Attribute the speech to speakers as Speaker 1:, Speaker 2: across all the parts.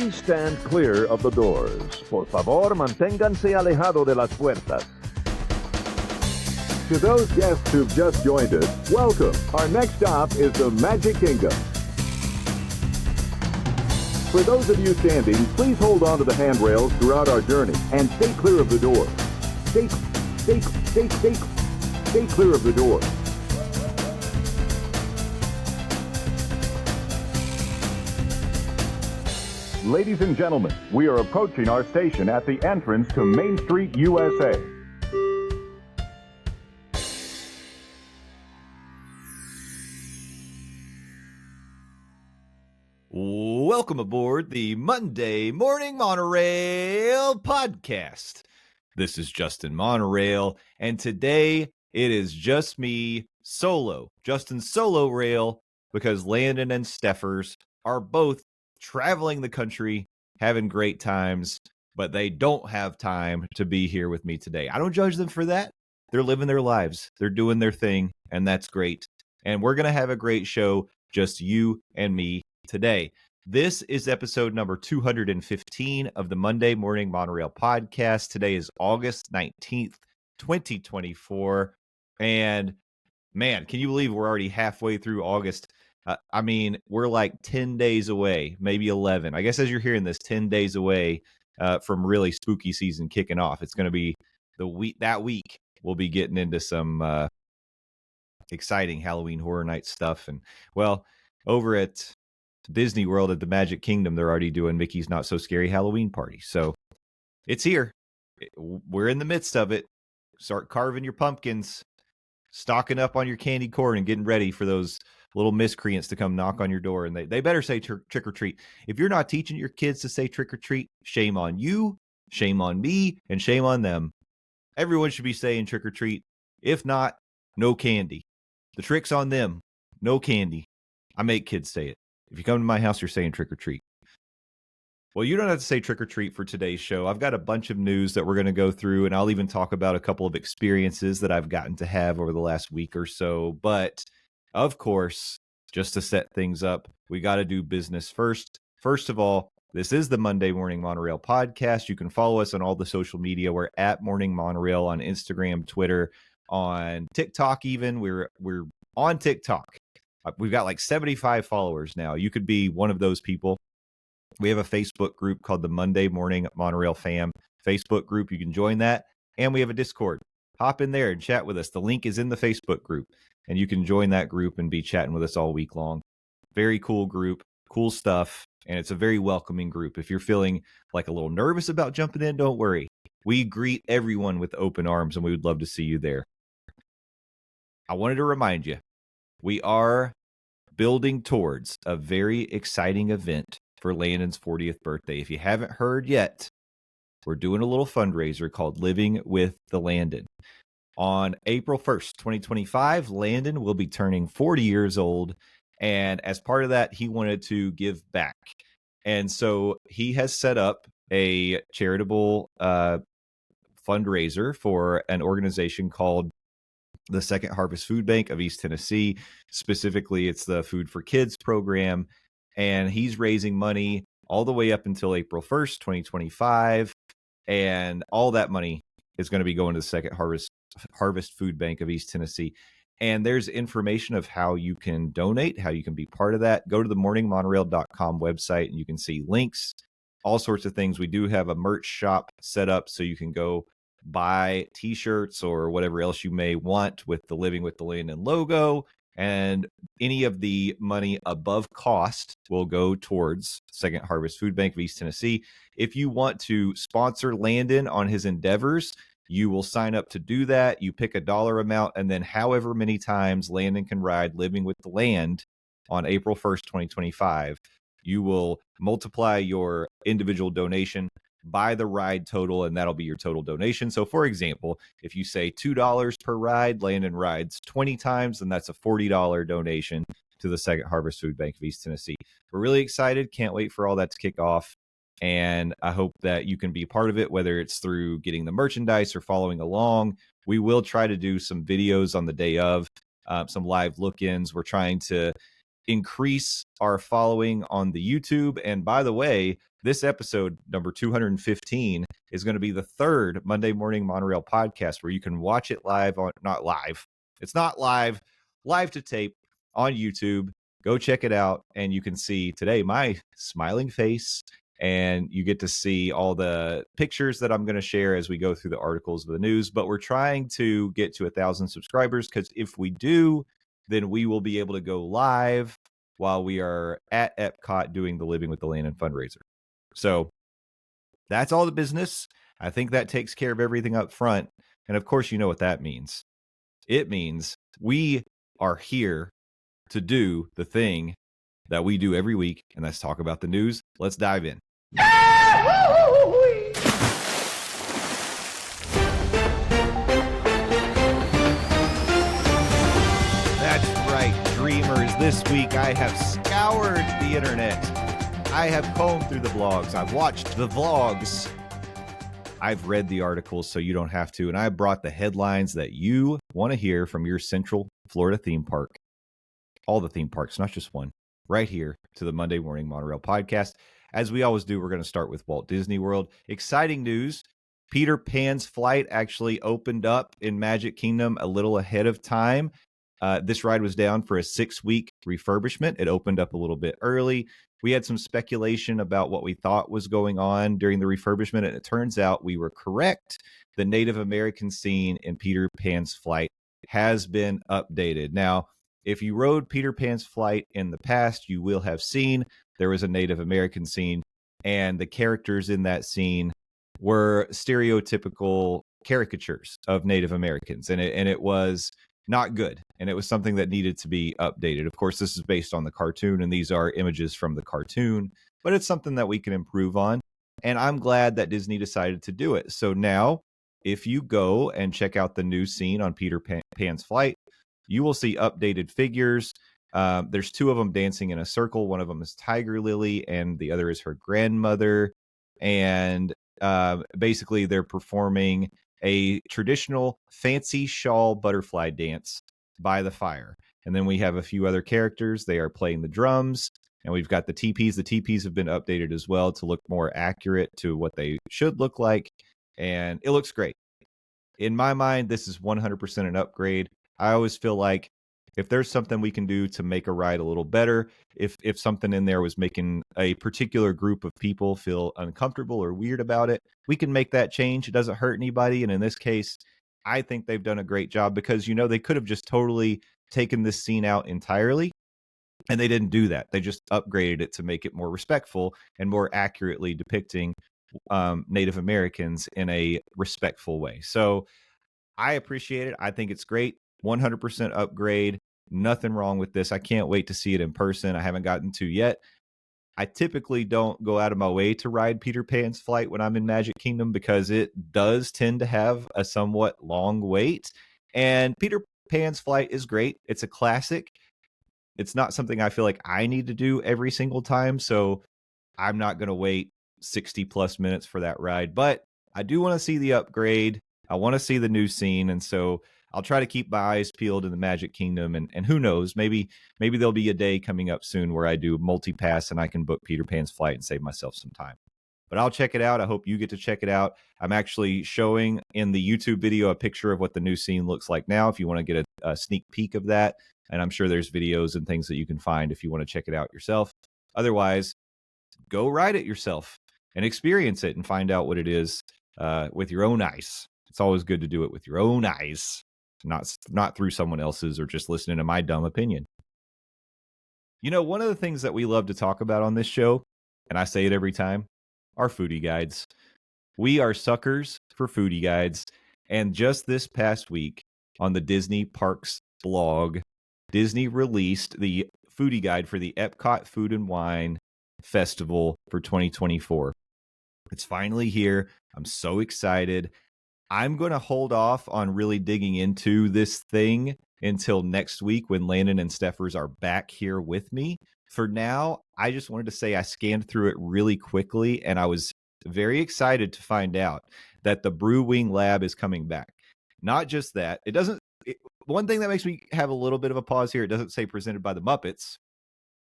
Speaker 1: Please stand clear of the doors. Por favor, manténganse alejado de las puertas.
Speaker 2: To those guests who've just joined us, welcome. Our next stop is the Magic Kingdom. For those of you standing, please hold on to the handrails throughout our journey and stay clear of the doors. Stay clear of the doors. Ladies and gentlemen, we are approaching our station at the entrance to Main Street, USA.
Speaker 3: Welcome aboard the Monday Morning Monorail podcast. This is Justin Monorail, and today it is just me solo, Justin Solo Rail, because Landon and Stephers are both traveling the country, having great times, but they don't have time to be here with me today. I don't judge them for that. They're living their lives. They're doing their thing, and that's great. And we're going to have a great show, just you and me today. This is episode number 215 of the Monday Morning Monorail podcast. Today is August 19th, 2024. And man, can you believe we're already halfway through August? We're like 10 days away, maybe 11. I guess as you're hearing this, 10 days away from really spooky season kicking off. It's going to be that week. We'll be getting into some exciting Halloween Horror Night stuff. And well, over at Disney World at the Magic Kingdom, they're already doing Mickey's Not So Scary Halloween Party. So it's here. We're in the midst of it. Start carving your pumpkins, stocking up on your candy corn, and getting ready for those little miscreants to come knock on your door. And they better say trick or treat. If you're not teaching your kids to say trick or treat, shame on you, shame on me, and shame on them. Everyone should be saying trick or treat. If not, no candy. The trick's on them. No candy. I make kids say it. If you come to my house, you're saying trick or treat. Well, you don't have to say trick or treat for today's show. I've got a bunch of news that we're going to go through, and I'll even talk about a couple of experiences that I've gotten to have over the last week or so. But of course, just to set things up, we got to do business first. First of all, this is the Monday Morning Monorail podcast. You can follow us on all the social media. We're at Morning Monorail on Instagram, Twitter, on TikTok even. We're on TikTok. We've got like 75 followers now. You could be one of those people. We have a Facebook group called the Monday Morning Monorail Fam Facebook group. You can join that. And we have a Discord. Hop in there and chat with us. The link is in the Facebook group. And you can join that group and be chatting with us all week long. Very cool group, cool stuff, and it's a very welcoming group. If you're feeling like a little nervous about jumping in, don't worry. We greet everyone with open arms, and we would love to see you there. I wanted to remind you, we are building towards a very exciting event for Landon's 40th birthday. If you haven't heard yet, we're doing a little fundraiser called Living with the Landon. On April 1st, 2025, Landon will be turning 40 years old. And as part of that, he wanted to give back. And so he has set up a charitable fundraiser for an organization called the Second Harvest Food Bank of East Tennessee. Specifically, it's the Food for Kids program. And he's raising money all the way up until April 1st, 2025. And all that money is going to be going to the Second Harvest Food Bank of East Tennessee. And there's information of how you can donate, how you can be part of that. Go to the morningmonorail.com website and you can see links, all sorts of things. We do have a merch shop set up so you can go buy t-shirts or whatever else you may want with the Living with the Landon logo. And any of the money above cost will go towards Second Harvest Food Bank of East Tennessee. If you want to sponsor Landon on his endeavors, you will sign up to do that. You pick a dollar amount, and then however many times Landon can ride Living with the Land on April 1st, 2025, you will multiply your individual donation by the ride total, and that'll be your total donation. So for example, if you say $2 per ride, Landon rides 20 times, and that's a $40 donation to the Second Harvest Food Bank of East Tennessee. We're really excited. Can't wait for all that to kick off. And I hope that you can be a part of it, whether it's through getting the merchandise or following along. We will try to do some videos on the day of, some live look-ins. We're trying to increase our following on the YouTube. And by the way, this episode, number 215, is going to be the third Monday Morning Monorail podcast where you can watch it live on, not live. It's not live to tape on YouTube. Go check it out. And you can see today my smiling face, and you get to see all the pictures that I'm going to share as we go through the articles of the news. But we're trying to get to 1,000 subscribers, because if we do, then we will be able to go live while we are at Epcot doing the Living with the Landon fundraiser. So that's all the business. I think that takes care of everything up front. And of course, you know what that means. It means we are here to do the thing that we do every week, and that's talk about the news. Let's dive in. That's right, dreamers. This week I have scoured the internet. I have combed through the blogs. I've watched the vlogs. I've read the articles so you don't have to. And I brought the headlines that you want to hear from your Central Florida theme park. All the theme parks, not just one. Right here to the Monday Morning Monorail podcast. As we always do, we're going to start with Walt Disney World. Exciting news. Peter Pan's flight actually opened up in Magic Kingdom a little ahead of time. This ride was down for a 6-week refurbishment. It opened up a little bit early. We had some speculation about what we thought was going on during the refurbishment, and it turns out we were correct. The Native American scene in Peter Pan's flight has been updated. Now, if you rode Peter Pan's flight in the past, you will have seen there was a Native American scene, and the characters in that scene were stereotypical caricatures of Native Americans, and it was not good, and it was something that needed to be updated. Of course, this is based on the cartoon, and these are images from the cartoon, but it's something that we can improve on, and I'm glad that Disney decided to do it. So now, if you go and check out the new scene on Peter Pan's flight, you will see updated figures. There's 2 of them dancing in a circle. One of them is Tiger Lily, and the other is her grandmother. And basically, they're performing a traditional fancy shawl butterfly dance by the fire. And then we have a few other characters. They are playing the drums, and we've got the teepees. The teepees have been updated as well to look more accurate to what they should look like. And it looks great. In my mind, this is 100% an upgrade. I always feel like if there's something we can do to make a ride a little better, if something in there was making a particular group of people feel uncomfortable or weird about it, we can make that change. It doesn't hurt anybody. And in this case, I think they've done a great job, because, they could have just totally taken this scene out entirely, and they didn't do that. They just upgraded it to make it more respectful and more accurately depicting Native Americans in a respectful way. So I appreciate it. I think it's great. 100% upgrade. Nothing wrong with this. I can't wait to see it in person. I haven't gotten to yet. I typically don't go out of my way to ride Peter Pan's flight when I'm in Magic Kingdom, because it does tend to have a somewhat long wait. And Peter Pan's flight is great. It's a classic. It's not something I feel like I need to do every single time. So I'm not going to wait 60 plus minutes for that ride. But I do want to see the upgrade. I want to see the new scene. And so I'll try to keep my eyes peeled in the Magic Kingdom, and who knows, maybe there'll be a day coming up soon where I do multi-pass and I can book Peter Pan's flight and save myself some time. But I'll check it out. I hope you get to check it out. I'm actually showing in the YouTube video a picture of what the new scene looks like now, if you want to get a sneak peek of that. And I'm sure there's videos and things that you can find if you want to check it out yourself. Otherwise, go ride it yourself and experience it and find out what it is with your own eyes. It's always good to do it with your own eyes. Not through someone else's or just listening to my dumb opinion. One of the things that we love to talk about on this show, and I say it every time, are foodie guides. We are suckers for foodie guides. And just this past week on the Disney Parks blog, Disney released the foodie guide for the Epcot Food and Wine Festival for 2024. It's finally here. I'm so excited. I'm going to hold off on really digging into this thing until next week when Landon and Stephers are back here with me. For now, I just wanted to say I scanned through it really quickly, and I was very excited to find out that the Brew Wing Lab is coming back. Not just that, one thing that makes me have a little bit of a pause here, it doesn't say presented by the Muppets,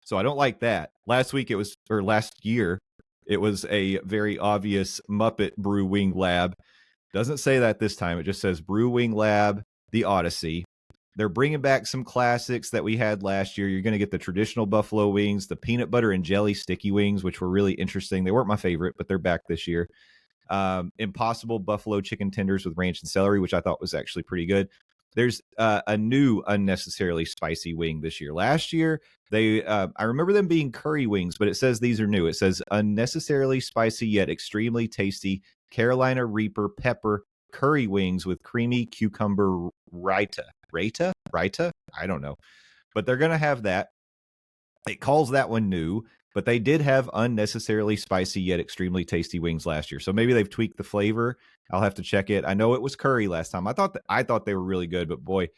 Speaker 3: So I don't like that. Last year, it was a very obvious Muppet Brew Wing Lab. Doesn't say that this time. It just says Brew Wing Lab, the Odyssey. They're bringing back some classics that we had last year. You're going to get the traditional buffalo wings, the peanut butter and jelly sticky wings, which were really interesting. They weren't my favorite, but they're back this year. Impossible buffalo chicken tenders with ranch and celery, which I thought was actually pretty good. There's a new unnecessarily spicy wing this year. Last year, I remember them being curry wings, but it says these are new. It says unnecessarily spicy yet extremely tasty Carolina Reaper pepper curry wings with creamy cucumber raita. Raita? I don't know. But they're going to have that. It calls that one new, but they did have unnecessarily spicy yet extremely tasty wings last year. So maybe they've tweaked the flavor. I'll have to check it. I know it was curry last time. I thought they were really good, but boy,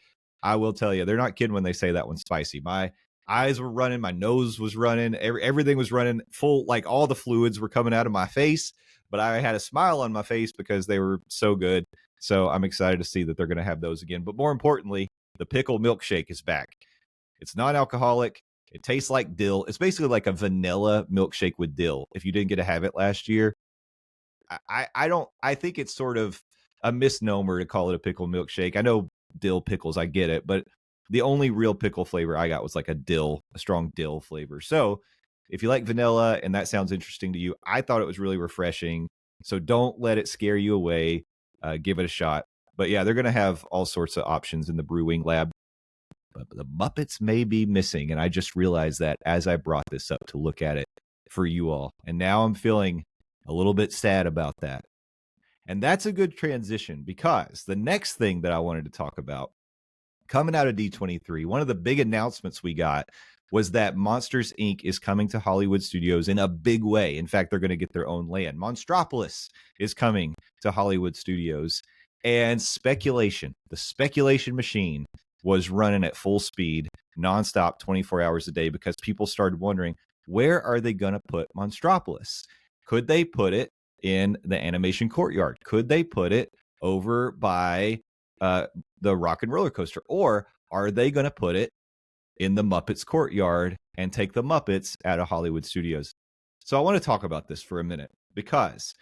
Speaker 3: I will tell you, they're not kidding when they say that one's spicy. My eyes were running, my nose was running, everything was running full, like all the fluids were coming out of my face, but I had a smile on my face because they were so good. So I'm excited to see that they're going to have those again. But more importantly, the pickle milkshake is back. It's non-alcoholic. It tastes like dill. It's basically like a vanilla milkshake with dill. If you didn't get to have it last year, I think it's sort of a misnomer to call it a pickle milkshake. I know dill pickles, I get it, but the only real pickle flavor I got was like a strong dill flavor. So if you like vanilla and that sounds interesting to you, I thought it was really refreshing. So don't let it scare you away. Give it a shot. But yeah, they're going to have all sorts of options in the Brewing Lab. But the Muppets may be missing. And I just realized that as I brought this up to look at it for you all. And now I'm feeling a little bit sad about that. And that's a good transition because the next thing that I wanted to talk about coming out of D23, one of the big announcements we got was that Monsters, Inc. is coming to Hollywood Studios in a big way. In fact, they're going to get their own land. Monstropolis is coming to Hollywood Studios. And the speculation machine was running at full speed, nonstop, 24 hours a day, because people started wondering, where are they going to put Monstropolis? Could they put it in the animation courtyard? Could they put it over by the Rock and Roller Coaster? Or are they going to put it in the Muppets courtyard and take the Muppets out of Hollywood Studios? So I want to talk about this for a minute because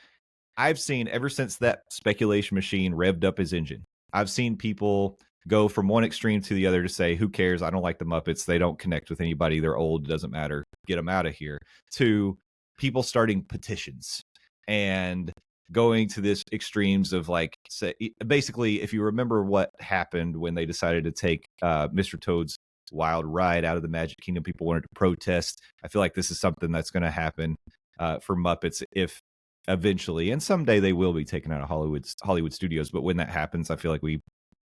Speaker 3: I've seen, ever since that speculation machine revved up his engine, I've seen people go from one extreme to the other to say, who cares? I don't like the Muppets. They don't connect with anybody. They're old. It doesn't matter. Get them out of here. To people starting petitions and going to this extremes of like, say, basically, if you remember what happened when they decided to take Mr. Toad's Wild Ride out of the Magic Kingdom, people wanted to protest. I feel like this is something that's going to happen for Muppets if eventually, and someday they will be taken out of Hollywood Studios. But when that happens, I feel like we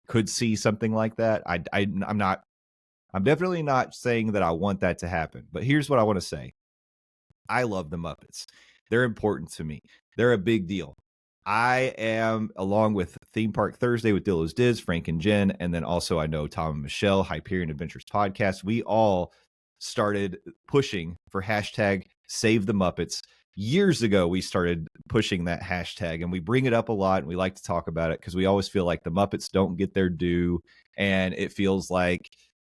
Speaker 3: could see something like that. I'm definitely not saying that I want that to happen, but here's what I want to say. I love the Muppets. They're important to me. They're a big deal. I am, along with Theme Park Thursday with Dillo's Diz, Frank and Jen, and then also I know Tom and Michelle, Hyperion Adventures podcast. We all started pushing for hashtag Save the Muppets. Years ago, we started pushing that hashtag, and we bring it up a lot, and we like to talk about it because we always feel like the Muppets don't get their due, and it feels like,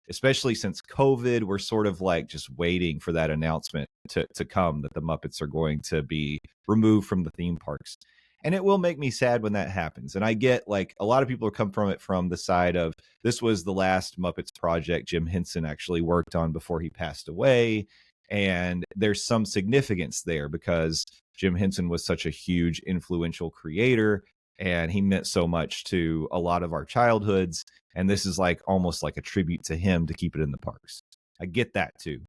Speaker 3: especially since COVID, we're sort of like just waiting for that announcement to come that the Muppets are going to be removed from the theme parks. And it will make me sad when that happens. And I get like a lot of people come from it from the side of this was the last Muppets project Jim Henson actually worked on before he passed away. And there's some significance there because Jim Henson was such a huge influential creator and he meant so much to a lot of our childhoods. And this is like almost like a tribute to him to keep it in the parks. I get that too.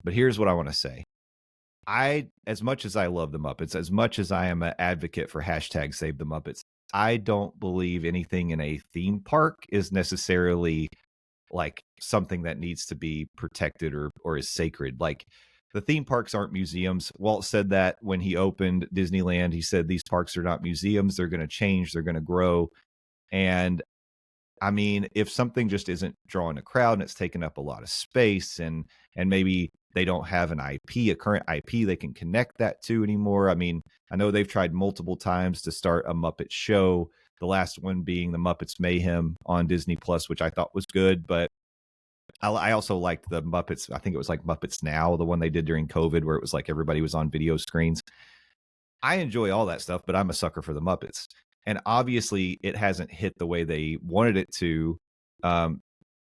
Speaker 3: But here's what I want to say. As much as I love the Muppets, as much as I am an advocate for hashtag Save the Muppets, I don't believe anything in a theme park is necessarily like something that needs to be protected or is sacred. Like the theme parks aren't museums. Walt said that when he opened Disneyland. He said these parks are not museums. They're going to change. They're going to grow. And I mean, if something just isn't drawing a crowd and it's taking up a lot of space and maybe they don't have an IP, a current IP they can connect that to anymore. I mean, I know they've tried multiple times to start a Muppet show. The last one being the Muppets Mayhem on Disney Plus, which I thought was good, but I also liked the Muppets. I think it was like Muppets Now, the one they did during COVID, where it was like everybody was on video screens. I enjoy all that stuff, but I'm a sucker for the Muppets. And obviously, it hasn't hit the way they wanted it um,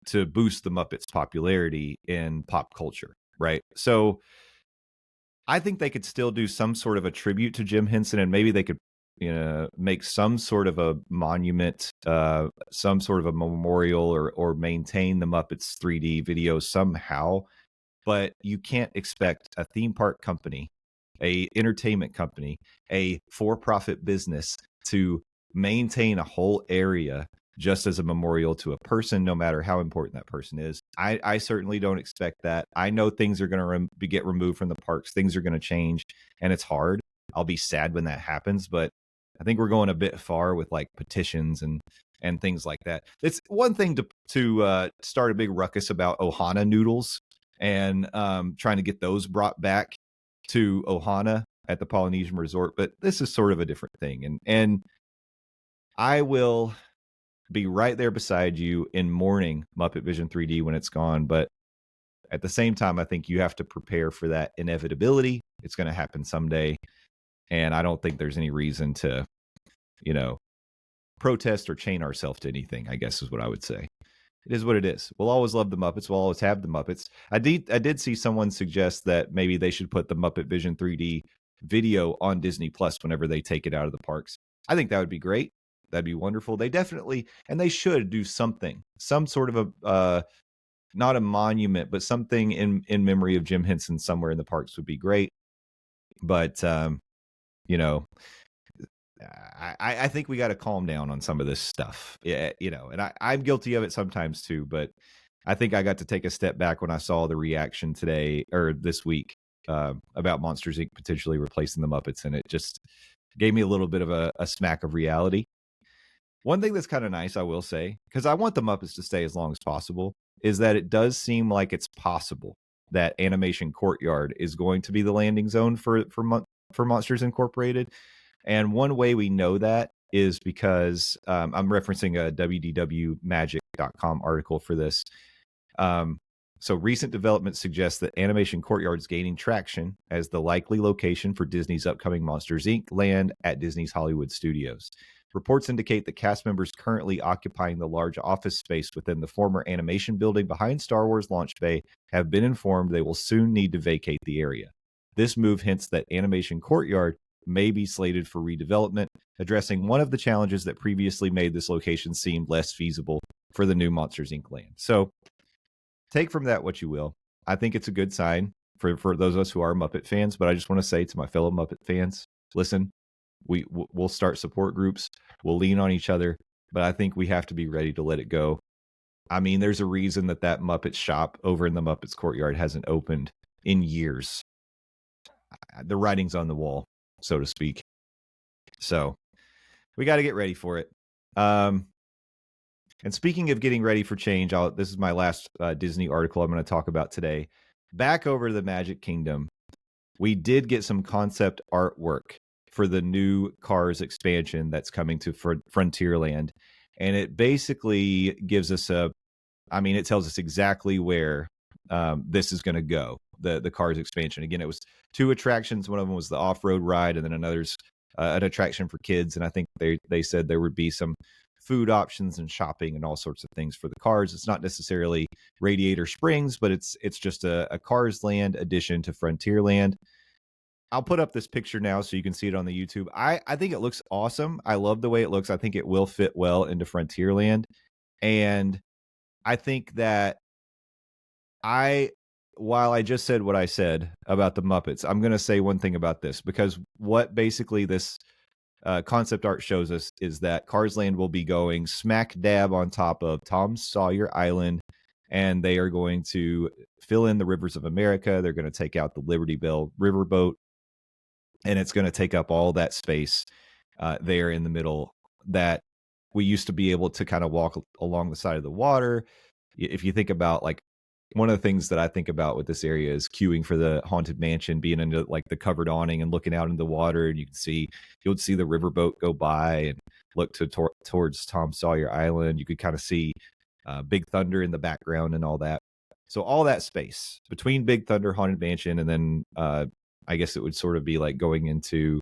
Speaker 3: to boost the Muppets' popularity in pop culture, right? So I think they could still do some sort of a tribute to Jim Henson, and maybe they could, make some sort of a monument, some sort of a memorial, or maintain the Muppets 3D video somehow. But you can't expect a theme park company, a entertainment company, a for-profit business to maintain a whole area just as a memorial to a person, no matter how important that person is. I certainly don't expect that. I know things are going to get removed from the parks. Things are going to change, and it's hard. I'll be sad when that happens, but I think we're going a bit far with like petitions and things like that. It's one thing to start a big ruckus about Ohana noodles and trying to get those brought back to Ohana at the Polynesian Resort, but this is sort of a different thing. And I will be right there beside you in mourning Muppet Vision 3D when it's gone, but at the same time, I think you have to prepare for that inevitability. It's going to happen someday, and I don't think there's any reason to, protest or chain ourselves to anything, I guess is what I would say. It is what it is. We'll always love the Muppets. We'll always have the Muppets. I did see someone suggest that maybe they should put the Muppet Vision 3D video on Disney Plus whenever they take it out of the parks. I think that would be great. That'd be wonderful. They definitely, and they should do something, some sort of a, not a monument, but something in memory of Jim Henson somewhere in the parks would be great. But, I think we got to calm down on some of this stuff. Yeah, and I'm guilty of it sometimes too, but I think I got to take a step back when I saw the reaction today or this week about Monsters Inc. potentially replacing the Muppets, and it just gave me a little bit of a smack of reality. One thing that's kind of nice, I will say, because I want the Muppets to stay as long as possible, is that it does seem like it's possible that Animation Courtyard is going to be the landing zone for Monsters Incorporated. And one way we know that is because I'm referencing a wdwmagic.com article for this. So recent developments suggest that Animation Courtyard is gaining traction as the likely location for Disney's upcoming Monsters Inc. land at Disney's Hollywood Studios. Reports indicate that cast members currently occupying the large office space within the former animation building behind Star Wars Launch Bay have been informed they will soon need to vacate the area. This move hints that Animation Courtyard may be slated for redevelopment, addressing one of the challenges that previously made this location seem less feasible for the new Monsters Inc. land. So take from that what you will. I think it's a good sign for those of us who are Muppet fans, but I just want to say to my fellow Muppet fans, listen, we'll start support groups, we'll lean on each other, but I think we have to be ready to let it go. I mean, there's a reason that Muppet shop over in the Muppets Courtyard hasn't opened in years. The writing's on the wall, so to speak. So we got to get ready for it. And speaking of getting ready for change, this is my last Disney article I'm going to talk about today. Back over to the Magic Kingdom, we did get some concept artwork for the new Cars expansion that's coming to Frontierland. And it basically gives us it tells us exactly where this is going to go, the Cars expansion. Again, it was 2 attractions. One of them was the off-road ride, and then another's an attraction for kids. And I think they said there would be some food options and shopping and all sorts of things for the Cars. It's not necessarily Radiator Springs, but it's just a Cars Land addition to Frontierland. I'll put up this picture now so you can see it on the YouTube. I think it looks awesome. I love the way it looks. I think it will fit well into Frontierland. And I think that while I just said what I said about the Muppets, I'm going to say one thing about this, because what basically this concept art shows us is that Cars Land will be going smack dab on top of Tom Sawyer Island, and they are going to fill in the rivers of America. They're going to take out the Liberty Bell riverboat, and it's going to take up all that space there in the middle that we used to be able to kind of walk along the side of the water. If you think about, like, one of the things that I think about with this area is queuing for the Haunted Mansion, being into like the covered awning and looking out into the water, and you'll see the riverboat go by and look towards Tom Sawyer Island. You could kind of see Big Thunder in the background and all that. So all that space between Big Thunder, Haunted Mansion, and then I guess it would sort of be like going into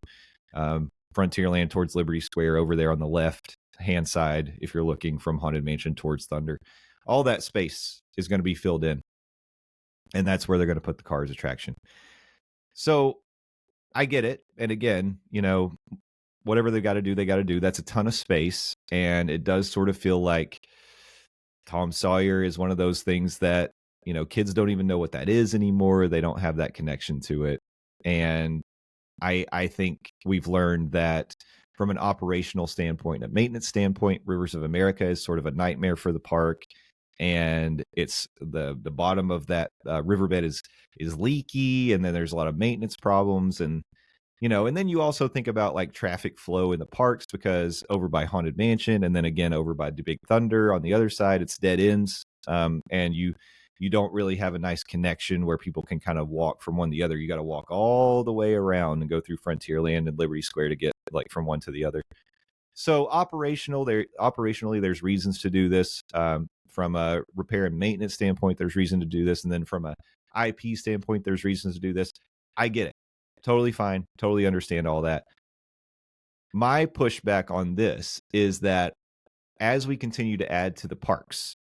Speaker 3: Frontierland towards Liberty Square over there on the left hand side if you're looking from Haunted Mansion towards Thunder. All that space is going to be filled in. And that's where they're going to put the Cars attraction. So I get it. And again, you know, whatever they got to do, they got to do. That's a ton of space. And it does sort of feel like Tom Sawyer is one of those things that, you know, kids don't even know what that is anymore. They don't have that connection to it. And I think we've learned that from an operational standpoint, a maintenance standpoint, Rivers of America is sort of a nightmare for the park. And it's the bottom of that riverbed is leaky, and then there's a lot of maintenance problems, and you know, and then you also think about like traffic flow in the parks, because over by Haunted Mansion and then again over by the Big Thunder on the other side, it's dead ends, and you don't really have a nice connection where people can kind of walk from one to the other. You got to walk all the way around and go through Frontierland and Liberty Square to get like from one to the other. So operationally, there's reasons to do this. From a repair and maintenance standpoint, there's reason to do this. And then from a IP standpoint, there's reasons to do this. I get it. Totally fine. Totally understand all that. My pushback on this is that as we continue to add to the parks,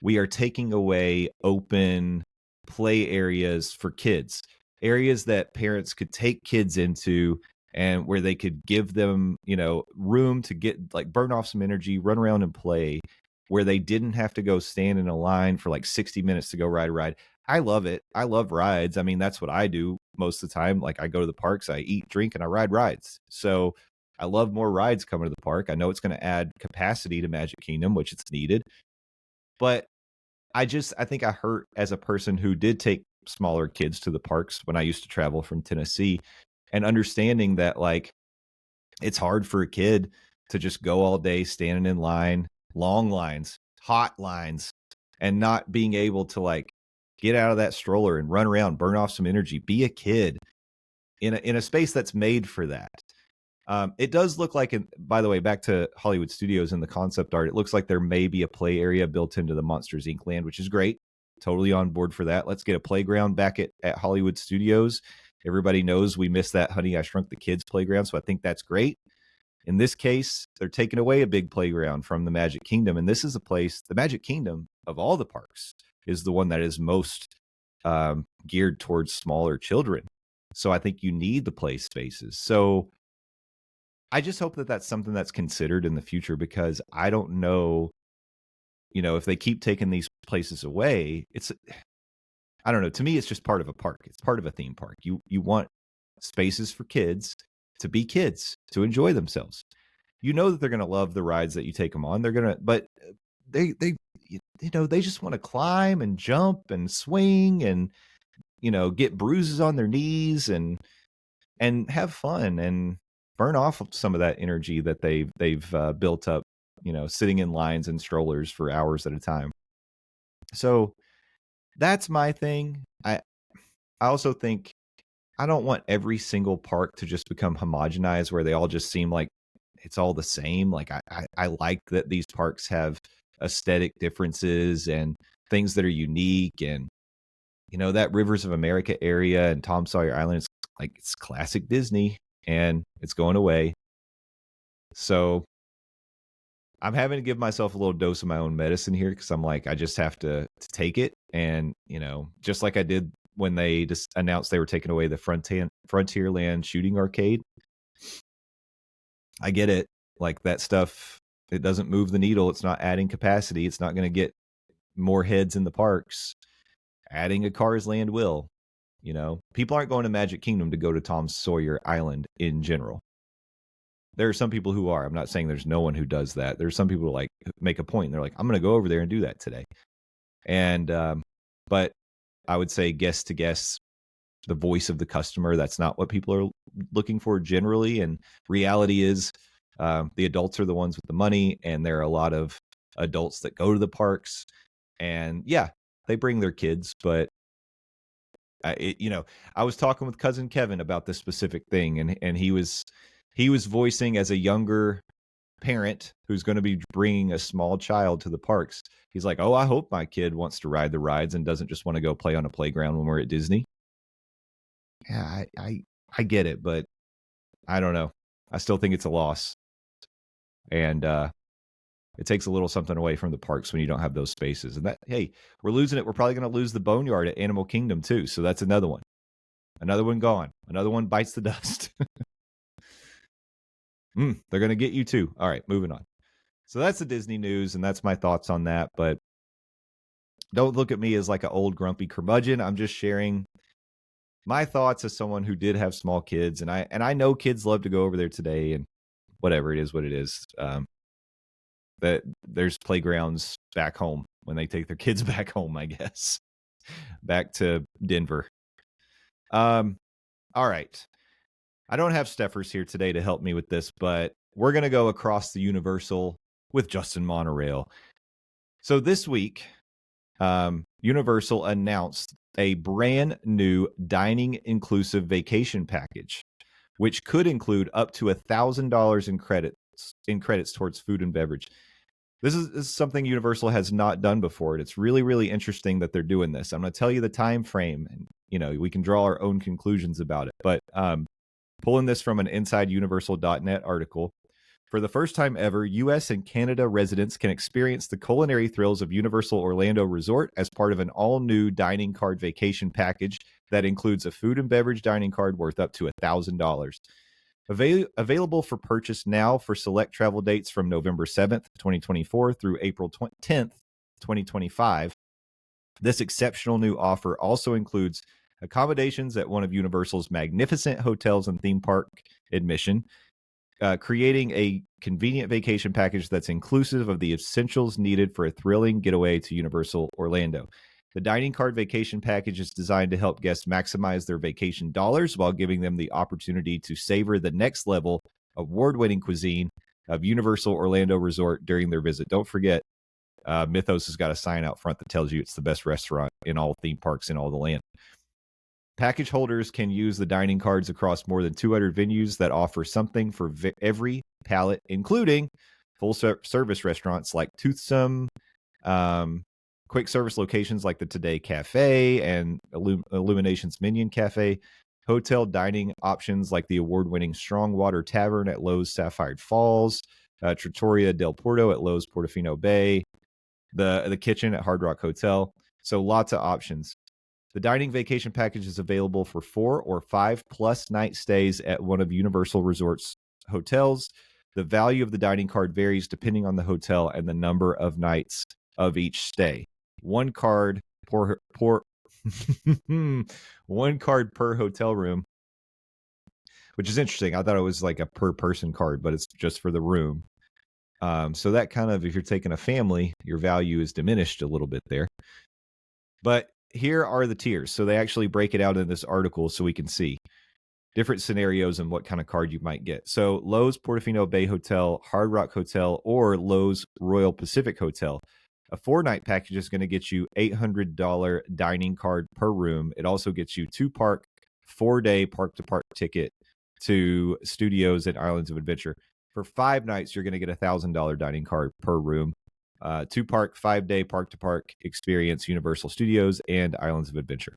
Speaker 3: we are taking away open play areas for kids, areas that parents could take kids into and where they could give them, you know, room to get like burn off some energy, run around and play, where they didn't have to go stand in a line for like 60 minutes to go ride a ride. I love it. I love rides. I mean, that's what I do most of the time. Like I go to the parks, I eat, drink, and I ride rides. So I love more rides coming to the park. I know it's going to add capacity to Magic Kingdom, which it's needed. But I think I hurt as a person who did take smaller kids to the parks when I used to travel from Tennessee, and understanding that like it's hard for a kid to just go all day standing in line, long lines, hot lines, and not being able to like get out of that stroller and run around, burn off some energy, be a kid in a space that's made for that. It does look like, by the way, back to Hollywood Studios and the concept art, it looks like there may be a play area built into the Monsters Inc. land, which is great. Totally on board for that. Let's get a playground back at Hollywood Studios. Everybody knows we miss that Honey, I Shrunk the Kids playground, so I think that's great. In this case, they're taking away a big playground from the Magic Kingdom, and this is a place, the Magic Kingdom of all the parks, is the one that is most geared towards smaller children. So I think you need the play spaces. So I just hope that that's something that's considered in the future, because I don't know, you know, if they keep taking these places away, I don't know. To me, it's just part of a park. It's part of a theme park. You want spaces for kids to be kids, to enjoy themselves. You know that they're going to love the rides that you take them on. They're going to, but they you know, they just want to climb and jump and swing and, you know, get bruises on their knees and have fun and burn off some of that energy that they've built up, you know, sitting in lines and strollers for hours at a time. So that's my thing. I also think I don't want every single park to just become homogenized where they all just seem like it's all the same. Like I like that these parks have aesthetic differences and things that are unique, and you know, that Rivers of America area and Tom Sawyer Island is like, it's classic Disney and it's going away. So I'm having to give myself a little dose of my own medicine here, because I'm like, I just have to take it. And, you know, just like I did when they just announced they were taking away the Frontierland shooting arcade. I get it. Like that stuff, it doesn't move the needle. It's not adding capacity. It's not going to get more heads in the parks. Adding a Cars Land will. You know, people aren't going to Magic Kingdom to go to Tom Sawyer Island in general. There are some people who are. I'm not saying there's no one who does that. There's some people who like make a point and they're like, I'm going to go over there and do that today. And, but I would say guest to guest, the voice of the customer, that's not what people are looking for generally. And reality is the adults are the ones with the money, and there are a lot of adults that go to the parks, and yeah, they bring their kids, but you know, I was talking with cousin Kevin about this specific thing, and he was voicing as a younger parent who's going to be bringing a small child to the parks, he's like, oh, I hope my kid wants to ride the rides and doesn't just want to go play on a playground when we're at Disney. Yeah, I get it, but I don't know. I still think it's a loss. And it takes a little something away from the parks when you don't have those spaces. And that, hey, we're losing it. We're probably going to lose the Boneyard at Animal Kingdom too. So that's another one. Another one gone. Another one bites the dust. They're going to get you too. All right, moving on. So that's the Disney news, and that's my thoughts on that. But don't look at me as like an old grumpy curmudgeon. I'm just sharing my thoughts as someone who did have small kids, and I know kids love to go over there today, and whatever it is, what it is. That there's playgrounds back home when they take their kids back home, I guess, back to Denver. All right. I don't have Stephers here today to help me with this, but we're going to go across the Universal with Justin Monorail. So this week, Universal announced a brand new dining inclusive vacation package, which could include up to $1,000 in credits towards food and beverage. This is something Universal has not done before, and it's really, really interesting that they're doing this. I'm going to tell you the time frame, and we can draw our own conclusions about it. But pulling this from an InsideUniversal.net article, for the first time ever, U.S. and Canada residents can experience the culinary thrills of Universal Orlando Resort as part of an all-new dining card vacation package that includes a food and beverage dining card worth up to $1,000. Available for purchase now for select travel dates from November 7th, 2024 through April 10th, 2025. This exceptional new offer also includes accommodations at one of Universal's magnificent hotels and theme park admission, creating a convenient vacation package that's inclusive of the essentials needed for a thrilling getaway to Universal Orlando. The dining card vacation package is designed to help guests maximize their vacation dollars while giving them the opportunity to savor the next level award-winning cuisine of Universal Orlando Resort during their visit. Don't forget, Mythos has got a sign out front that tells you it's the best restaurant in all theme parks in all the land. Package holders can use the dining cards across more than 200 venues that offer something for every palate, including full-service restaurants like Toothsome, quick service locations like the Today Cafe and Illuminations Minion Cafe, hotel dining options like the award-winning Strongwater Tavern at Lowe's Sapphire Falls, Trattoria del Porto at Lowe's Portofino Bay, the kitchen at Hard Rock Hotel. So lots of options. The dining vacation package is available for 4 or 5+ night stays at one of Universal Resorts hotels. The value of the dining card varies depending on the hotel and the number of nights of each stay. One card per one card per hotel room, which is interesting. I thought it was like a per person card, but it's just for the room. So that kind of, if you're taking a family, your value is diminished a little bit there. But here are the tiers. So they actually break it out in this article so we can see different scenarios and what kind of card you might get. So Lowe's Portofino Bay Hotel, Hard Rock Hotel, or Lowe's Royal Pacific Hotel. A 4-night package is going to get you $800 dining card per room. It also gets you 4-day park-to-park ticket to Studios and Islands of Adventure. For 5 nights, you're going to get $1,000 dining card per room. 5-day park-to-park experience, Universal Studios and Islands of Adventure.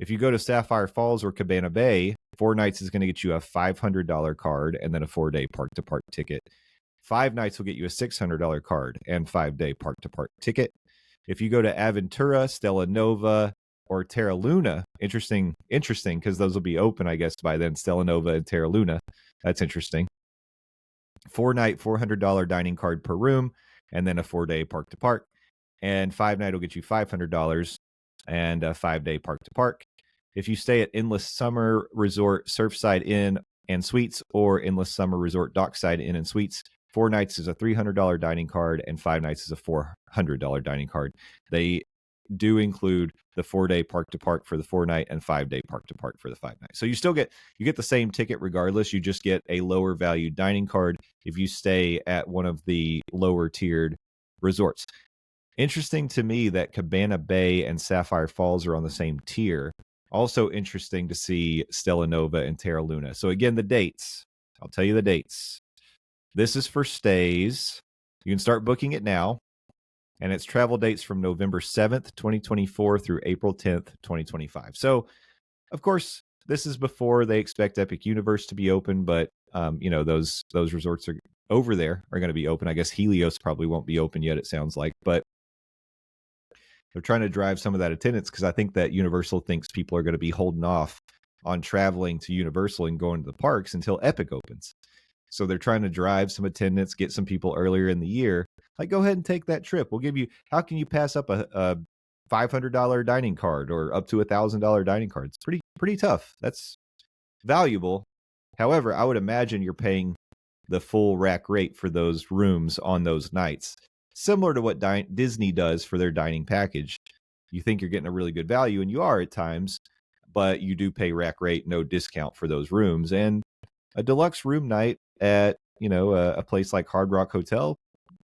Speaker 3: If you go to Sapphire Falls or Cabana Bay, 4 nights is going to get you a $500 card and then a 4-day park-to-park ticket. 5 nights will get you a $600 card and 5-day park-to-park ticket. If you go to Aventura, Stella Nova, or Terra Luna, interesting, because those will be open, I guess, by then, Stella Nova and Terra Luna. That's interesting. 4-night, $400 dining card per room, and then a 4-day park-to-park. And 5-night will get you $500 and a 5-day park-to-park. If you stay at Endless Summer Resort Surfside Inn and Suites or Endless Summer Resort Dockside Inn and Suites, 4 nights is a $300 dining card and 5 nights is a $400 dining card. They do include the 4-day park-to-park for the 4-night and 5-day park-to-park for the 5-night. So you get the same ticket regardless. You just get a lower value dining card if you stay at one of the lower tiered resorts. Interesting to me that Cabana Bay and Sapphire Falls are on the same tier. Also interesting to see Stella Nova and Terra Luna. So again, the dates. I'll tell you the dates. This is for stays. You can start booking it now. And it's travel dates from November 7th, 2024 through April 10th, 2025. So, of course, this is before they expect Epic Universe to be open, but those resorts are over there are going to be open. I guess Helios probably won't be open yet, it sounds like, but they're trying to drive some of that attendance because I think that Universal thinks people are going to be holding off on traveling to Universal and going to the parks until Epic opens. So they're trying to drive some attendance, get some people earlier in the year. Like, go ahead and take that trip. We'll give you, how can you pass up a $500 dining card or up to $1,000 dining card? It's pretty tough. That's valuable. However, I would imagine you're paying the full rack rate for those rooms on those nights, similar to what Disney does for their dining package. You think you're getting a really good value, and you are at times, but you do pay rack rate, no discount for those rooms. And a deluxe room night at, a place like Hard Rock Hotel,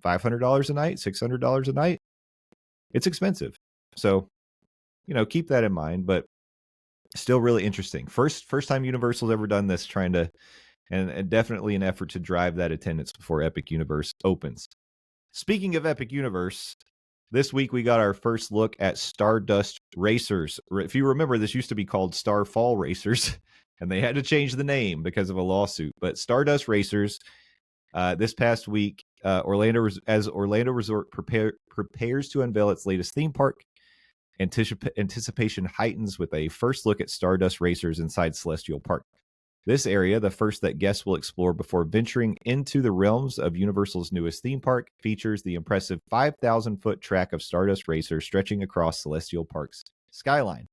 Speaker 3: $500 a night, $600 a night. It's expensive. So, keep that in mind, but still really interesting. First time Universal's ever done this, trying to, and definitely an effort to drive that attendance before Epic Universe opens. Speaking of Epic Universe, this week we got our first look at Stardust Racers. If you remember, this used to be called Starfall Racers, and they had to change the name because of a lawsuit. But Stardust Racers, this past week, Orlando Resort prepares to unveil its latest theme park. Anticipation heightens with a first look at Stardust Racers inside Celestial Park. This area, the first that guests will explore before venturing into the realms of Universal's newest theme park, features the impressive 5,000-foot track of Stardust Racers stretching across Celestial Park's skyline.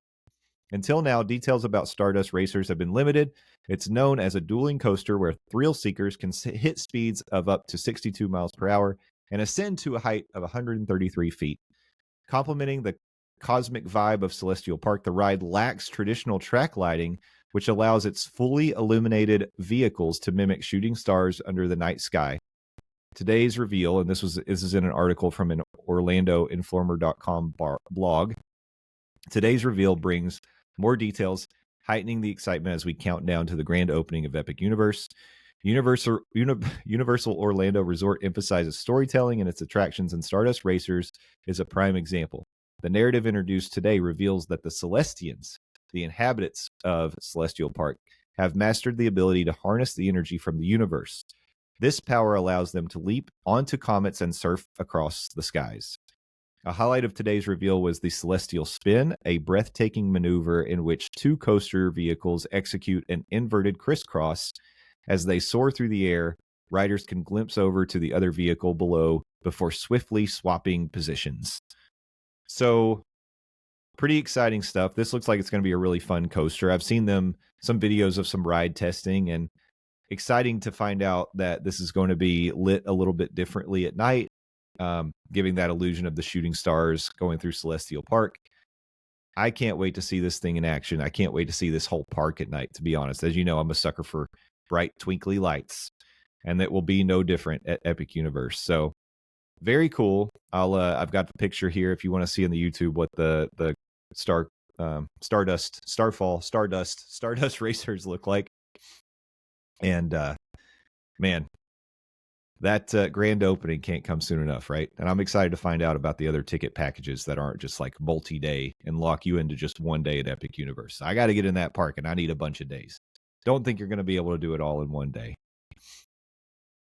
Speaker 3: Until now, details about Stardust Racers have been limited. It's known as a dueling coaster where thrill seekers can hit speeds of up to 62 miles per hour and ascend to a height of 133 feet. Complementing the cosmic vibe of Celestial Park, the ride lacks traditional track lighting, which allows its fully illuminated vehicles to mimic shooting stars under the night sky. Today's reveal, and this is in an article from an OrlandoInformer.com blog. Today's reveal brings more details, heightening the excitement as we count down to the grand opening of Epic Universe. Universal Orlando Resort emphasizes storytelling in its attractions, and Stardust Racers is a prime example. The narrative introduced today reveals that the Celestians, the inhabitants of Celestial Park, have mastered the ability to harness the energy from the universe. This power allows them to leap onto comets and surf across the skies. A highlight of today's reveal was the Celestial Spin, a breathtaking maneuver in which two coaster vehicles execute an inverted crisscross. As they soar through the air, riders can glimpse over to the other vehicle below before swiftly swapping positions. So, pretty exciting stuff. This looks like it's going to be a really fun coaster. I've seen some videos of some ride testing, and exciting to find out that this is going to be lit a little bit differently at night, giving that illusion of the shooting stars going through Celestial Park. I can't wait to see this thing in action. I can't wait to see this whole park at night, to be honest. As you know, I'm a sucker for bright, twinkly lights, and that will be no different at Epic Universe. So, very cool. I've got the picture here if you want to see on the YouTube what the Stardust Racers look like. And man, that grand opening can't come soon enough, right? And I'm excited to find out about the other ticket packages that aren't just like multi-day and lock you into just one day at Epic Universe. I got to get in that park, and I need a bunch of days. Don't think you're going to be able to do it all in one day.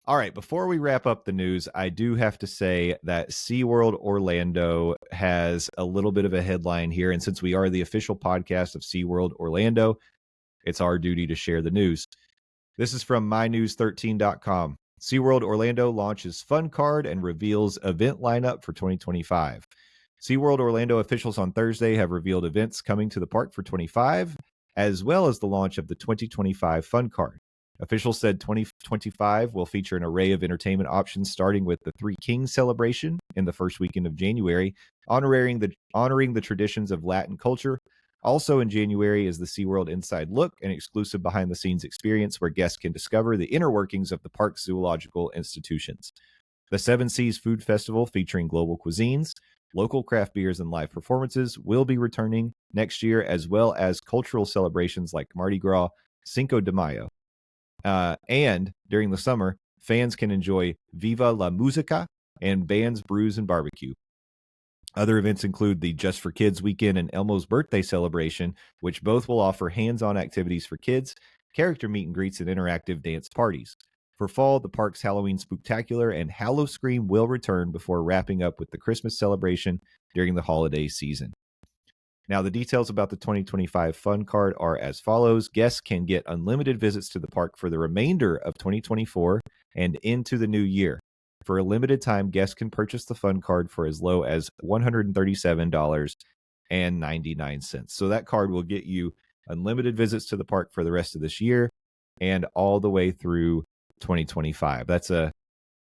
Speaker 3: All right, before we wrap up the news, I do have to say that SeaWorld Orlando has a little bit of a headline here. And since we are the official podcast of SeaWorld Orlando, it's our duty to share the news. This is from mynews13.com. SeaWorld Orlando launches Fun Card and reveals event lineup for 2025. SeaWorld Orlando officials on Thursday have revealed events coming to the park for 25, as well as the launch of the 2025 Fun Card. Officials said 2025 will feature an array of entertainment options, starting with the Three Kings celebration in the first weekend of January, honoring the traditions of Latin culture. Also in January is the SeaWorld Inside Look, an exclusive behind-the-scenes experience where guests can discover the inner workings of the park's zoological institutions. The Seven Seas Food Festival, featuring global cuisines, local craft beers, and live performances, will be returning next year, as well as cultural celebrations like Mardi Gras, Cinco de Mayo. And during the summer, Fans can enjoy Viva la Musica and bands, brews, and barbecue. Other events include the Just for Kids weekend and Elmo's birthday celebration, which both will offer hands-on activities for kids, character meet and greets, and interactive dance parties. For fall, the park's Halloween Spooktacular and Hallow Scream will return before wrapping up with the Christmas celebration during the holiday season. Now, the details about the 2025 Fun Card are as follows. Guests can get unlimited visits to the park for the remainder of 2024 and into the new year. For a limited time, guests can purchase the Fun Card for as low as $137.99. So that card will get you unlimited visits to the park for the rest of this year and all the way through 2025. That's a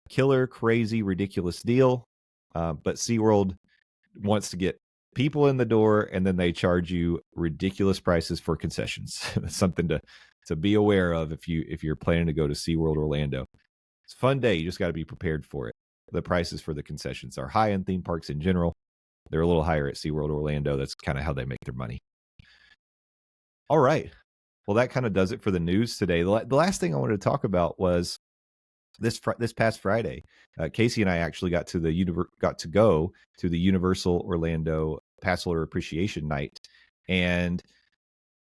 Speaker 3: killer, crazy, ridiculous deal. But SeaWorld wants to get people in the door, and then they charge you ridiculous prices for concessions. That's something to be aware of if you're planning to go to SeaWorld Orlando. It's a fun day. You just got to be prepared for it. The prices for the concessions are high in theme parks in general. They're a little higher at SeaWorld Orlando. That's kind of how they make their money. All right. Well, that kind of does it for the news today. The last thing I wanted to talk about was this past Friday. Casey and I actually got to go to the Universal Orlando Passholder Appreciation Night, and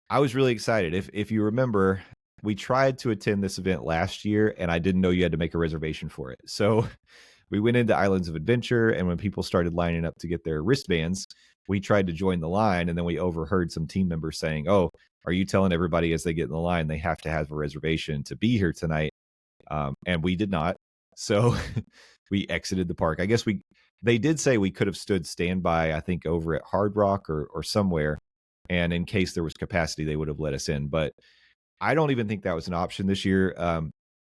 Speaker 3: I was really excited. If you remember, we tried to attend this event last year, and I didn't know you had to make a reservation for it. So we went into Islands of Adventure, and when people started lining up to get their wristbands, we tried to join the line, and then we overheard some team members saying, "Oh, are you telling everybody as they get in the line they have to have a reservation to be here tonight?" And we did not. So we exited the park. I guess they did say we could have stood standby, I think, over at Hard Rock or somewhere. And in case there was capacity, they would have let us in. But I don't even think that was an option this year.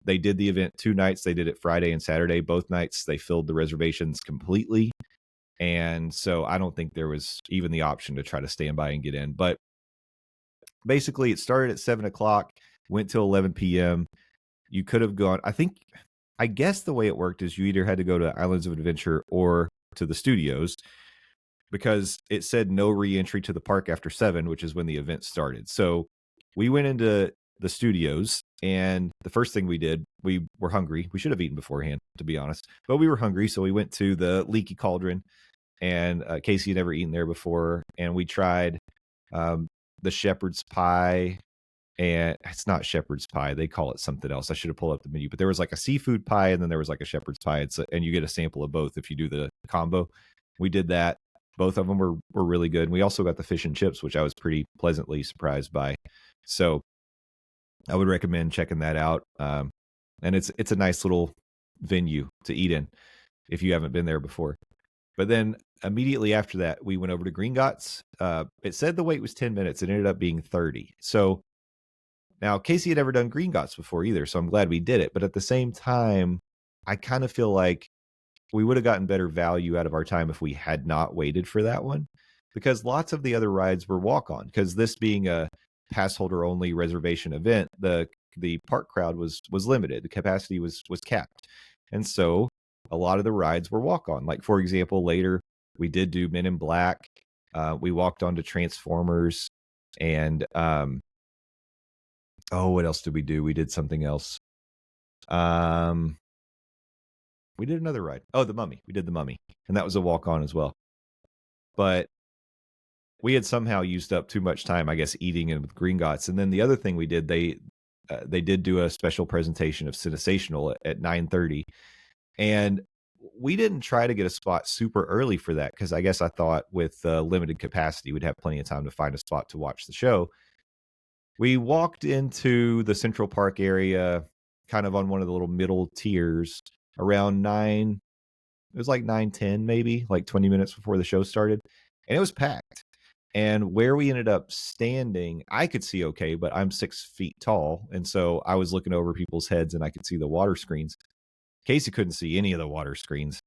Speaker 3: They did the event 2 nights. They did it Friday and Saturday. Both nights, they filled the reservations completely. And so I don't think there was even the option to try to stand by and get in. But basically, it started at 7 o'clock, went till 11 p.m. You could have gone, I guess the way it worked is you either had to go to Islands of Adventure or to the studios, because it said no re-entry to the park after 7, which is when the event started. So we went into the studios, and the first thing we did, we were hungry. We should have eaten beforehand, to be honest, but we were hungry. So we went to the Leaky Cauldron, and Casey had never eaten there before. And we tried the shepherd's pie. And it's not shepherd's pie. They call it something else. I should have pulled up the menu, but there was like a seafood pie, and then there was like a shepherd's pie. And you get a sample of both if you do the combo. We did that. Both of them were really good. And we also got the fish and chips, which I was pretty pleasantly surprised by. So I would recommend checking that out. And it's a nice little venue to eat in if you haven't been there before. But then immediately after that, we went over to Gringotts. It said the wait was 10 minutes. It ended up being 30. So now, Casey had never done Gringotts before either, so I'm glad we did it. But at the same time, I kind of feel like we would have gotten better value out of our time if we had not waited for that one, because lots of the other rides were walk-on. Because this being a pass-holder-only reservation event, the park crowd was limited. The capacity was capped. And so a lot of the rides were walk-on. Like, for example, later, we did do Men in Black. We walked on to Transformers, and what else did we do? We did something else. We did another ride. Oh, the Mummy. We did the Mummy, and that was a walk-on as well. But we had somehow used up too much time, I guess, eating in with Gringotts. And then the other thing we did, they did do a special presentation of Sensational at 9:30, and we didn't try to get a spot super early for that, because I guess I thought with limited capacity, we'd have plenty of time to find a spot to watch the show. We walked into the Central Park area, kind of on one of the little middle tiers, around 9. It was like 9:10, maybe, like 20 minutes before the show started. And it was packed. And where we ended up standing, I could see okay, but I'm 6 feet tall. And so I was looking over people's heads, and I could see the water screens. Casey couldn't see any of the water screens.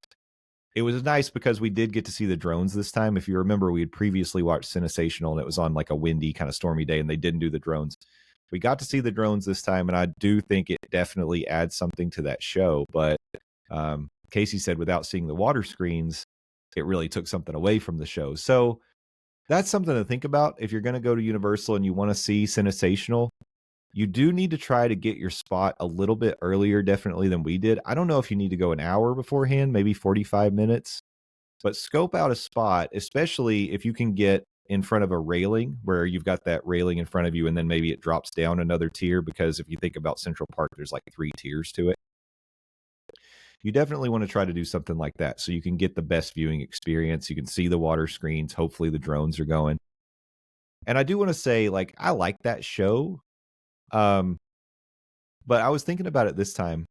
Speaker 3: It was nice because we did get to see the drones this time. If you remember, we had previously watched Sensational, and it was on like a windy, kind of stormy day, and they didn't do the drones. We got to see the drones this time, and I do think it definitely adds something to that show. But Casey said without seeing the water screens, it really took something away from the show. So that's something to think about. If you're going to go to Universal and you want to see Sensational, You do need to try to get your spot a little bit earlier, definitely, than we did. I don't know if you need to go an hour beforehand, maybe 45 minutes, but scope out a spot, especially if you can get in front of a railing where you've got that railing in front of you and then maybe it drops down another tier, because if you think about Central Park, there's like 3 tiers to it. You definitely want to try to do something like that so you can get the best viewing experience. You can see the water screens. Hopefully the drones are going. And I do want to say, like, I like that show. But I was thinking about it this time,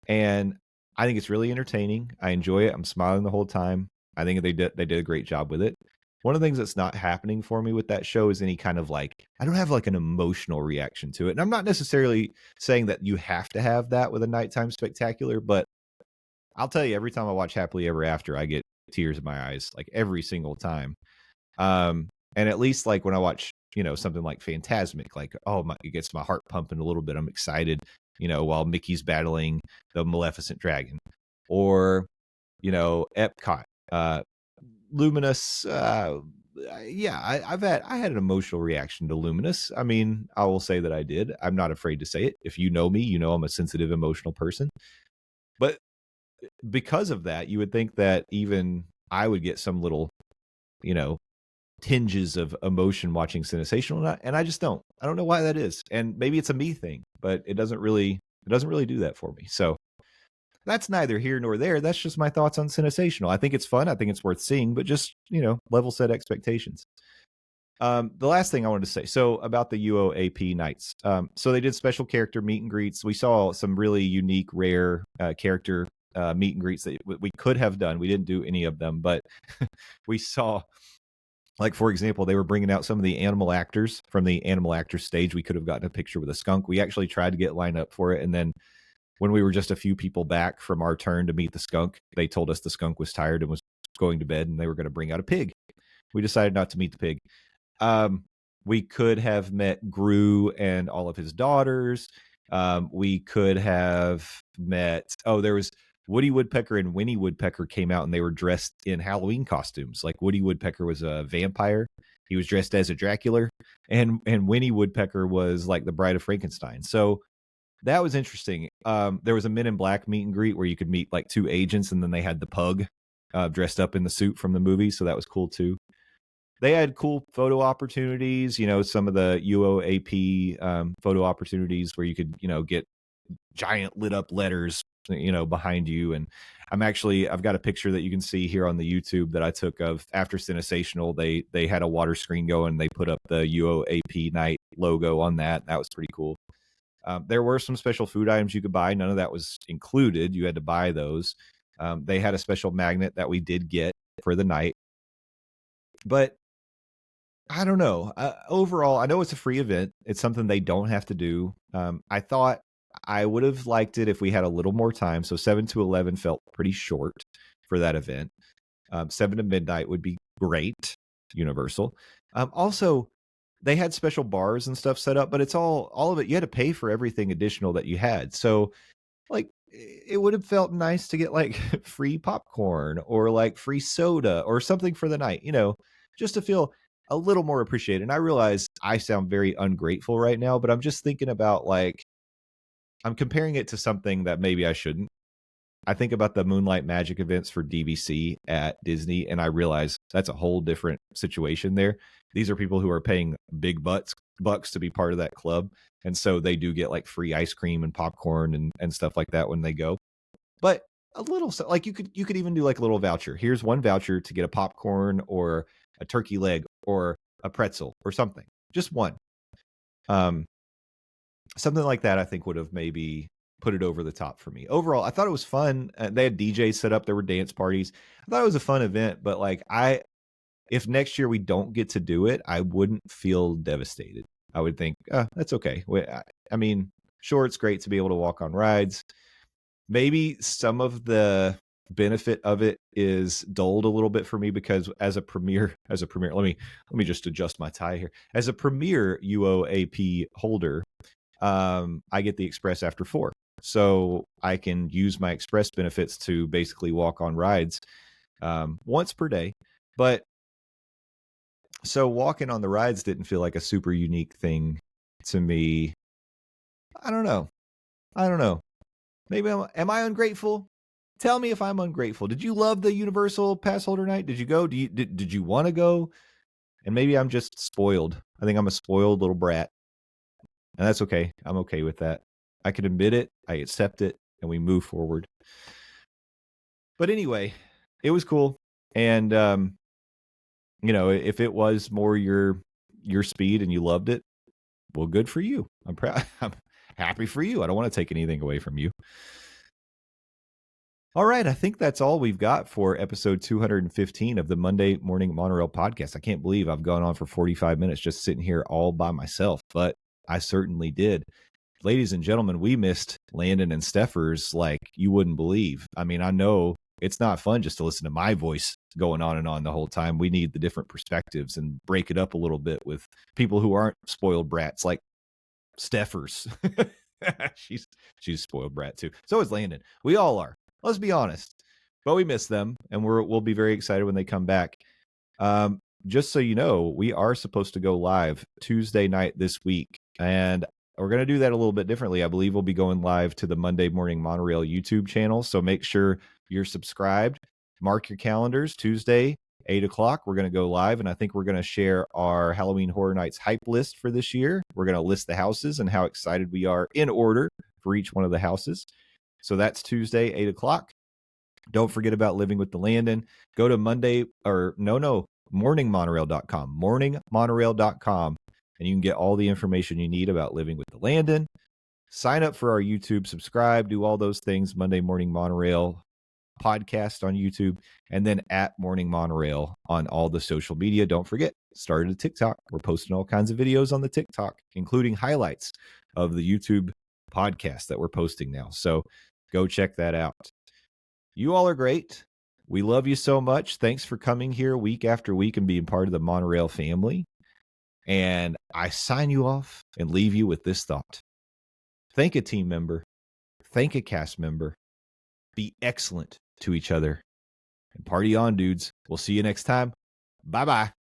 Speaker 3: and I think it's really entertaining. I enjoy it. I'm smiling the whole time. I think they did a great job with it. One of the things that's not happening for me with that show is any kind of like, I don't have like an emotional reaction to it. And I'm not necessarily saying that you have to have that with a nighttime spectacular, but I'll tell you, every time I watch Happily Ever After, I get tears in my eyes, like every single time. And at least like when I watch, something like Fantasmic, like, it gets my heart pumping a little bit. I'm excited, while Mickey's battling the Maleficent Dragon, or, Epcot, Luminous. I had an emotional reaction to Luminous. I mean, I will say that I did. I'm not afraid to say it. If you know me, I'm a sensitive, emotional person. But because of that, you would think that even I would get some little, tinges of emotion watching Sensational, and I just don't. I don't know why that is. And maybe it's a me thing, but it doesn't really do that for me. So that's neither here nor there. That's just my thoughts on Sensational. I think it's fun. I think it's worth seeing, but just, level set expectations. The last thing I wanted to say, so about the UOAP nights. So they did special character meet and greets. We saw some really unique, rare character meet and greets that we could have done. We didn't do any of them, but we saw, like, for example, they were bringing out some of the animal actors from the animal actors stage. We could have gotten a picture with a skunk. We actually tried to get lined up for it. And then when we were just a few people back from our turn to meet the skunk, they told us the skunk was tired and was going to bed, and they were going to bring out a pig. We decided not to meet the pig. We could have met Gru and all of his daughters. We could have met, there was Woody Woodpecker and Winnie Woodpecker came out, and they were dressed in Halloween costumes. Like, Woody Woodpecker was a vampire. He was dressed as a Dracula, and Winnie Woodpecker was like the Bride of Frankenstein. So that was interesting. There was a Men in Black meet and greet where you could meet like 2 agents, and then they had the pug dressed up in the suit from the movie. So that was cool too. They had cool photo opportunities, some of the UOAP photo opportunities where you could, get giant lit up letters, behind you. And I've got a picture that you can see here on the YouTube that I took of after Sensational. They had a water screen going. They put up the UOAP night logo on that. That was pretty cool. There were some special food items you could buy. None of that was included. You had to buy those. They had a special magnet that we did get for the night. But I don't know. Overall, I know it's a free event. It's something they don't have to do. I thought I would have liked it if we had a little more time. So 7 to 11 felt pretty short for that event. 7 to midnight would be great, Universal. Also, they had special bars and stuff set up, but it's all of it. You had to pay for everything additional that you had. So, like, it would have felt nice to get like free popcorn or like free soda or something for the night, just to feel a little more appreciated. And I realize I sound very ungrateful right now, but I'm just thinking about, like, I'm comparing it to something that maybe I shouldn't. I think about the Moonlight Magic events for DVC at Disney, and I realize that's a whole different situation there. These are people who are paying big bucks to be part of that club. And so they do get like free ice cream and popcorn and stuff like that when they go. But a little, like, you could even do like a little voucher. Here's one voucher to get a popcorn or a turkey leg or a pretzel or something. Just one. Something like that, I think, would have maybe put it over the top for me. Overall, I thought it was fun. They had DJs set up. There were dance parties. I thought it was a fun event, but like, if next year we don't get to do it, I wouldn't feel devastated. I would think, that's okay. I mean, sure, it's great to be able to walk on rides. Maybe some of the benefit of it is dulled a little bit for me because as a premier, let me just adjust my tie here. As a premier UOAP holder, I get the Express after 4. So I can use my Express benefits to basically walk on rides once per day. But so walking on the rides didn't feel like a super unique thing to me I don't know. Maybe am I ungrateful? Tell me if I'm ungrateful. Did you love the Universal Passholder Night? Did you go? Did you want to go? And maybe I'm just spoiled. I think I'm a spoiled little brat. And that's okay. I'm okay with that. I can admit it, I accept it, and we move forward. But anyway, it was cool. And if it was more your speed and you loved it, well, good for you. I'm proud. I'm happy for you. I don't want to take anything away from you. All right, I think that's all we've got for episode 215 of the Monday Morning Monorail podcast. I can't believe I've gone on for 45 minutes just sitting here all by myself, but I certainly did. Ladies and gentlemen, we missed Landon and Stephers like you wouldn't believe. I mean, I know it's not fun just to listen to my voice going on and on the whole time. We need the different perspectives and break it up a little bit with people who aren't spoiled brats like Stephers. She's a spoiled brat too. So is Landon. We all are. Let's be honest. But we miss them, and we'll be very excited when they come back. Just so you know, we are supposed to go live Tuesday night this week, and we're going to do that a little bit differently. I believe we'll be going live to the Monday Morning Monorail YouTube channel, so make sure you're subscribed. Mark your calendars. Tuesday, 8 o'clock, we're going to go live, and I think we're going to share our Halloween Horror Nights hype list for this year. We're going to list the houses and how excited we are in order for each one of the houses. So that's Tuesday, 8 o'clock. Don't forget about Living with the Landon. Go to morningmonorail.com, morningmonorail.com, and you can get all the information you need about Living with the Landon. Sign up for our YouTube, subscribe, do all those things. Monday Morning Monorail podcast on YouTube, and then at Morning Monorail on all the social media. Don't forget, started a TikTok. We're posting all kinds of videos on the TikTok, including highlights of the YouTube podcast that we're posting now. So go check that out. You all are great. We love you so much. Thanks for coming here week after week and being part of the Monorail family. And I sign you off and leave you with this thought. Thank a team member. Thank a cast member. Be excellent to each other. And party on, dudes. We'll see you next time. Bye-bye.